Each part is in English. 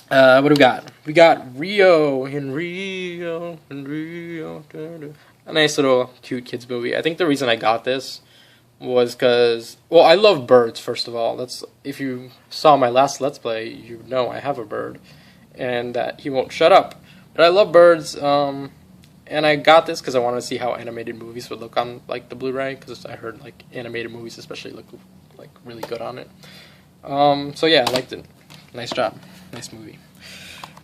What do we got? We got Rio in Rio in Rio. A nice little cute kids movie. I think the reason I got this was because, well, I love birds. First of all, that's if you saw my last Let's Play, you know I have a bird, and that he won't shut up. But I love birds. And I got this because I wanted to see how animated movies would look on like the Blu-ray, because I heard like animated movies especially look like really good on it. So yeah, I liked it. Nice job. Nice movie.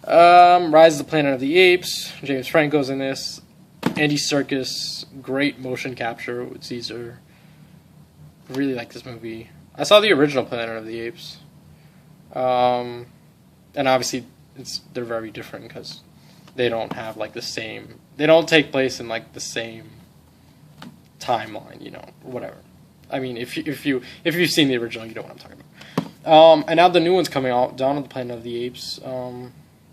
Rise of the Planet of the Apes. James Franco's in this. Andy Serkis, great motion capture with Caesar. Really like this movie. I saw the original Planet of the Apes. And obviously they're very different because they don't have like the same. They don't take place in like the same timeline, you know, whatever. I mean, if you've seen the original, you know what I'm talking about. And now the new one's coming out, Dawn of the Planet of the Apes.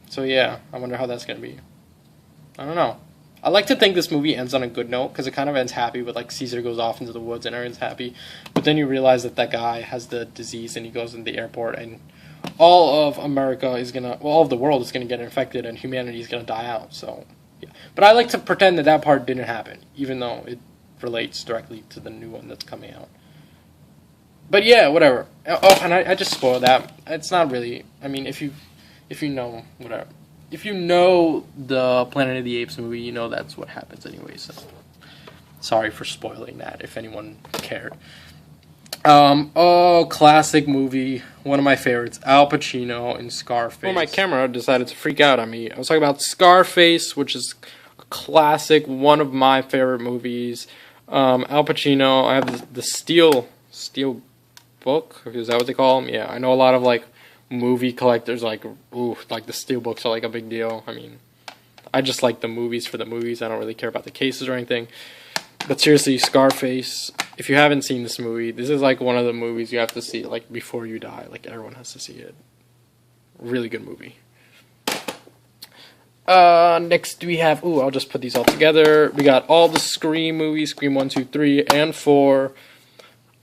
So yeah, I wonder how that's gonna be. I don't know. I like to think this movie ends on a good note because it kind of ends happy with like Caesar goes off into the woods and everyone's happy, but then you realize that guy has the disease and he goes in the airport and all of America is gonna, well, all of the world is gonna get infected and humanity is gonna die out. So yeah, but I like to pretend that part didn't happen, even though it relates directly to the new one that's coming out. But yeah, whatever. Oh, and I just spoiled that. It's not really. I mean, if you know whatever. If you know the Planet of the Apes movie, you know that's what happens anyway, so sorry for spoiling that if anyone cared. Classic movie, one of my favorites, Al Pacino in Scarface. Well, my camera decided to freak out on me. I was talking about Scarface, which is a classic, one of my favorite movies. Al Pacino, I have the Steel book, is that what they call them? Yeah, I know a lot of like movie collectors like, ooh, like the steelbooks are like a big deal. I mean, I just like the movies for the movies. I don't really care about the cases or anything. But seriously, Scarface, if you haven't seen this movie, this is like one of the movies you have to see like before you die. Like everyone has to see it. Really good movie. Next we have, I'll just put these all together. We got all the Scream movies, Scream 1, 2, 3, and 4.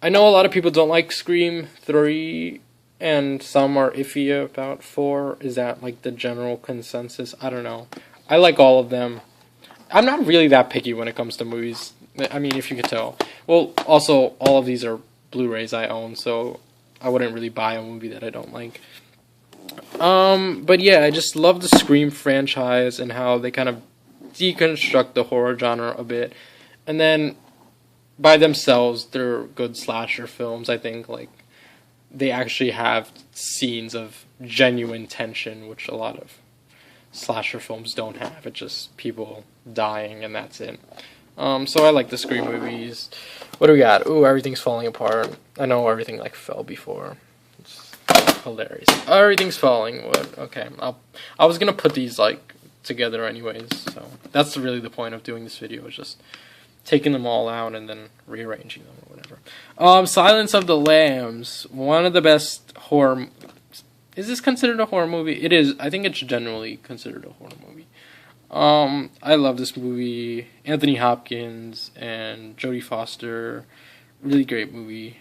I know a lot of people don't like Scream 3, and some are iffy about 4. Is that like the general consensus? I don't know. I like all of them. I'm not really that picky when it comes to movies. I mean, if you could tell. Well, also, all of these are Blu-rays I own, so I wouldn't really buy a movie that I don't like. But yeah, I just love the Scream franchise and how they kind of deconstruct the horror genre a bit. And then, by themselves, they're good slasher films, I think. Like, they actually have scenes of genuine tension, which a lot of slasher films don't have. It's just people dying and that's it. So I like the Scream movies. What do we got? Everything's falling apart. I know everything like fell before. It's hilarious. Everything's falling. What? Okay. I was gonna put these like together anyways. So that's really the point of doing this video, is just taking them all out and then rearranging them or whatever. Silence of the Lambs, one of the best horror. Is this considered a horror movie? It is. I think it's generally considered a horror movie. I love this movie. Anthony Hopkins and Jodie Foster, really great movie.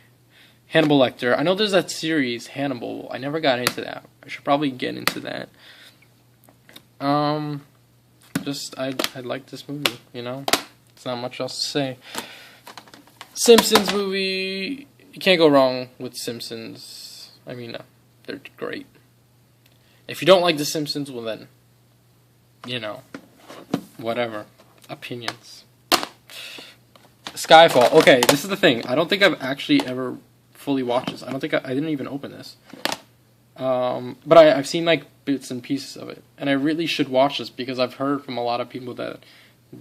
Hannibal Lecter. I know there's that series Hannibal. I never got into that. I should probably get into that. I like this movie. You know. There's not much else to say. Simpsons movie. You can't go wrong with Simpsons. I mean, they're great. If you don't like The Simpsons, well then, you know, whatever. Opinions. Skyfall. Okay, this is the thing. I don't think I've actually ever fully watched this. I don't think I didn't even open this. But I've seen like bits and pieces of it. And I really should watch this because I've heard from a lot of people that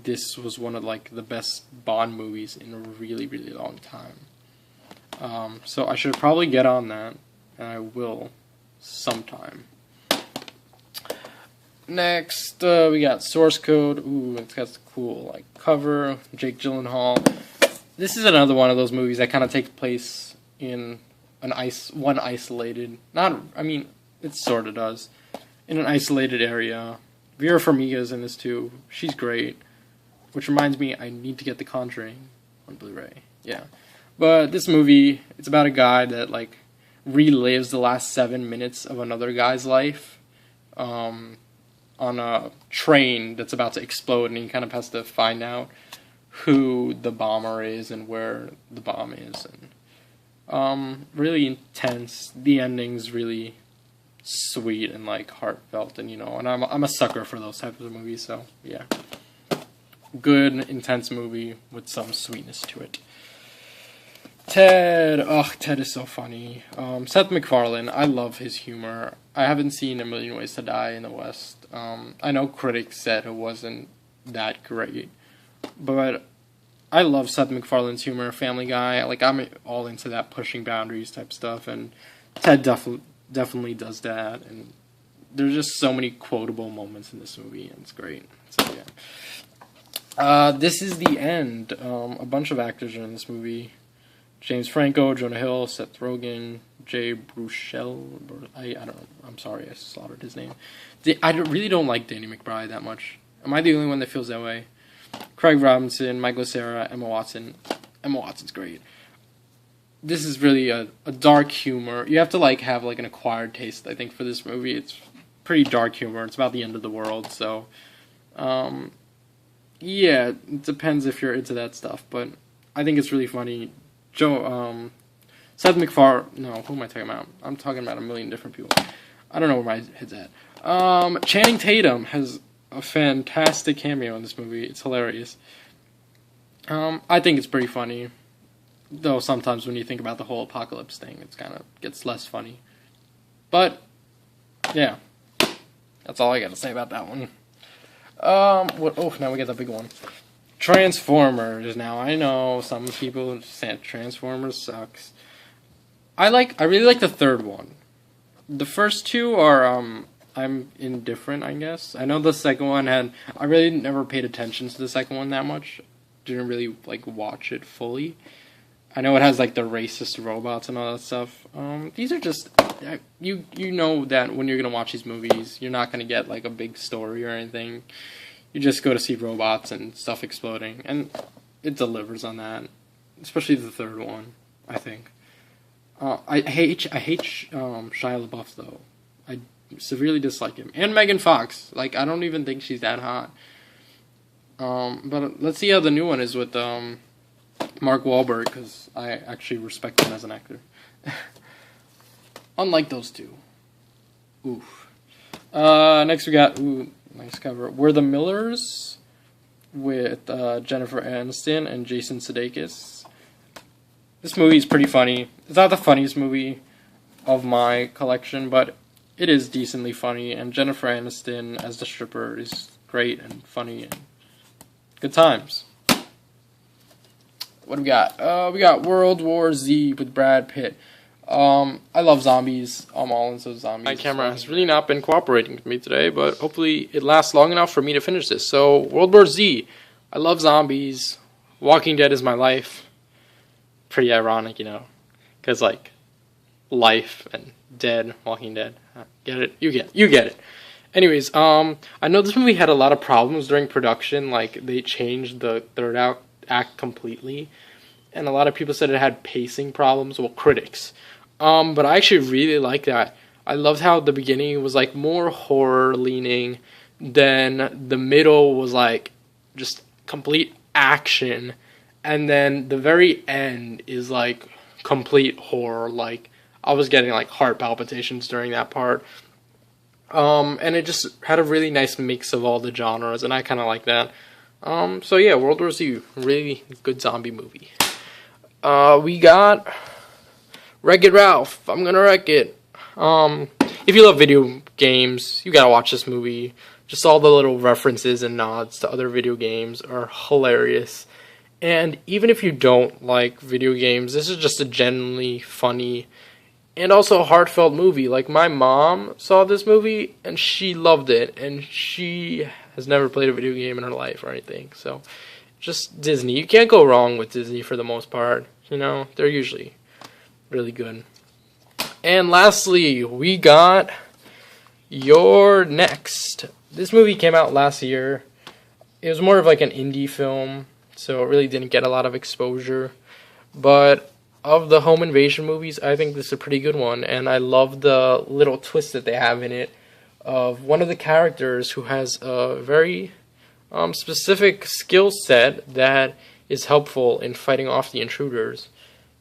this was one of like the best Bond movies in a really, really long time. So I should probably get on that, and I will sometime. Next, we got Source Code. It's got the cool like cover. Jake Gyllenhaal. This is another one of those movies that kind of takes place in one isolated. It sort of does, in an isolated area. Vera Farmiga's in this too. She's great. Which reminds me, I need to get The Conjuring on Blu-ray. Yeah. But this movie, it's about a guy that, like, relives the last 7 minutes of another guy's life. on a train that's about to explode, and he kind of has to find out who the bomber is and where the bomb is. And really intense. The ending's really sweet and like heartfelt, and and I'm a sucker for those types of movies. So yeah, good intense movie with some sweetness to it. Ted is so funny. Seth MacFarlane, I love his humor. I haven't seen A Million Ways to Die in the West. I know critics said it wasn't that great, but I love Seth MacFarlane's humor. Family Guy, like I'm all into that pushing boundaries type stuff, and Ted definitely does that. And there's just so many quotable moments in this movie, and it's great. So yeah, this is the end. A bunch of actors are in this movie. James Franco, Jonah Hill, Seth Rogen, Jay Baruchel. I don't know. I'm sorry, I slaughtered his name. I really don't like Danny McBride that much. Am I the only one that feels that way? Craig Robinson, Michael Cera, Emma Watson. Emma Watson's great. This is really a dark humor. You have to have an acquired taste, I think, for this movie. It's pretty dark humor. It's about the end of the world, so yeah, it depends if you're into that stuff. But I think it's really funny. Seth MacFarlane. No, who am I talking about? I'm talking about a million different people. I don't know where my head's at. Channing Tatum has a fantastic cameo in this movie. It's hilarious. I think it's pretty funny, though sometimes when you think about the whole apocalypse thing, it's kind of gets less funny. But yeah, that's all I got to say about that one. Now we got the big one. Transformers. Now I know some people say Transformers sucks. I really like the third one. The first two are I'm indifferent, I guess. I know the second one I really never paid attention to the second one that much. Didn't really watch it fully. I know it has the racist robots and all that stuff. These are just you know that when you're gonna watch these movies, you're not gonna get a big story or anything. You just go to see robots and stuff exploding, and it delivers on that. Especially the third one, I think. I hate Shia LaBeouf though. I severely dislike him, and Megan Fox. I don't even think she's that hot. But let's see how the new one is with Mark Wahlberg, because I actually respect him as an actor. Unlike those two. Oof. Next we got nice cover. We're the Millers with Jennifer Aniston and Jason Sudeikis. This movie is pretty funny. It's not the funniest movie of my collection, but it is decently funny, and Jennifer Aniston as the stripper is great and funny and good times. What do we got? We got World War Z with Brad Pitt. I love zombies. I'm all into zombies. My camera has really not been cooperating with me today, but hopefully it lasts long enough for me to finish this. So, World War Z. I love zombies. Walking Dead is my life. Pretty ironic, because life and dead, Walking Dead. Get it? You get it. Anyways, I know this movie had a lot of problems during production. They changed the third act completely, and a lot of people said it had pacing problems. Well, critics. But I actually really like that. I loved how the beginning was more horror leaning, then the middle was just complete action, and then the very end is complete horror. I was getting heart palpitations during that part. And it just had a really nice mix of all the genres, and I kind of like that. So yeah, World War Z, really good zombie movie. We got Wreck-It Ralph. I'm gonna wreck it. If you love video games, you gotta watch this movie. Just all the little references and nods to other video games are hilarious. And even if you don't like video games, this is just a genuinely funny and also heartfelt movie. My mom saw this movie and she loved it, and she has never played a video game in her life or anything. So, just Disney. You can't go wrong with Disney for the most part. They're usually really good. And lastly, we got You're Next. This movie came out last year. It was more of an indie film, so it really didn't get a lot of exposure. But of the home invasion movies, I think this is a pretty good one, and I love the little twist that they have in it. of one of the characters who has a very specific skill set that is helpful in fighting off the intruders.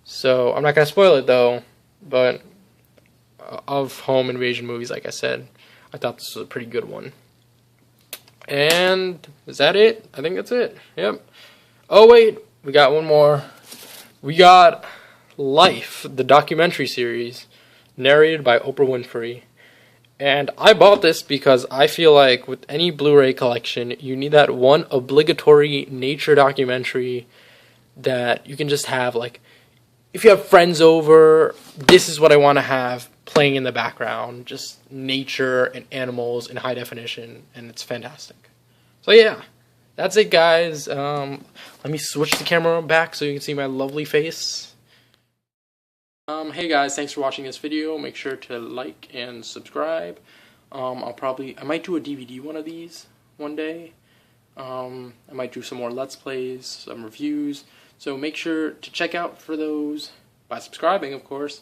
So I'm not going to spoil it though, but of home invasion movies, like I said, I thought this was a pretty good one. And is that it? I think that's it. Yep. Oh wait, we got one more. We got Life, the documentary series, narrated by Oprah Winfrey. And I bought this because I feel like with any Blu-ray collection, you need that one obligatory nature documentary that you can just have, like, if you have friends over, this is what I want to have playing in the background. Just nature and animals in high definition, and it's fantastic. So yeah, that's it, guys. Let me switch the camera back so you can see my lovely face. Hey guys, thanks for watching this video. Make sure to like and subscribe. I might do a DVD one of these one day. I might do some more Let's Plays, some reviews. So make sure to check out for those by subscribing, of course.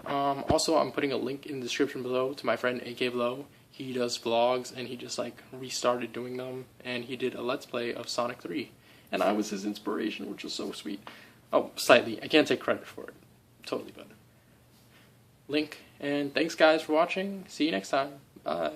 Also, I'm putting a link in the description below to my friend AK Vlo. He does vlogs, and he just like restarted doing them, and he did a Let's Play of Sonic 3. And I was his inspiration, which was so sweet. Oh, slightly. I can't take credit for it. Totally, but link. And thanks guys for watching. See you next time. Bye.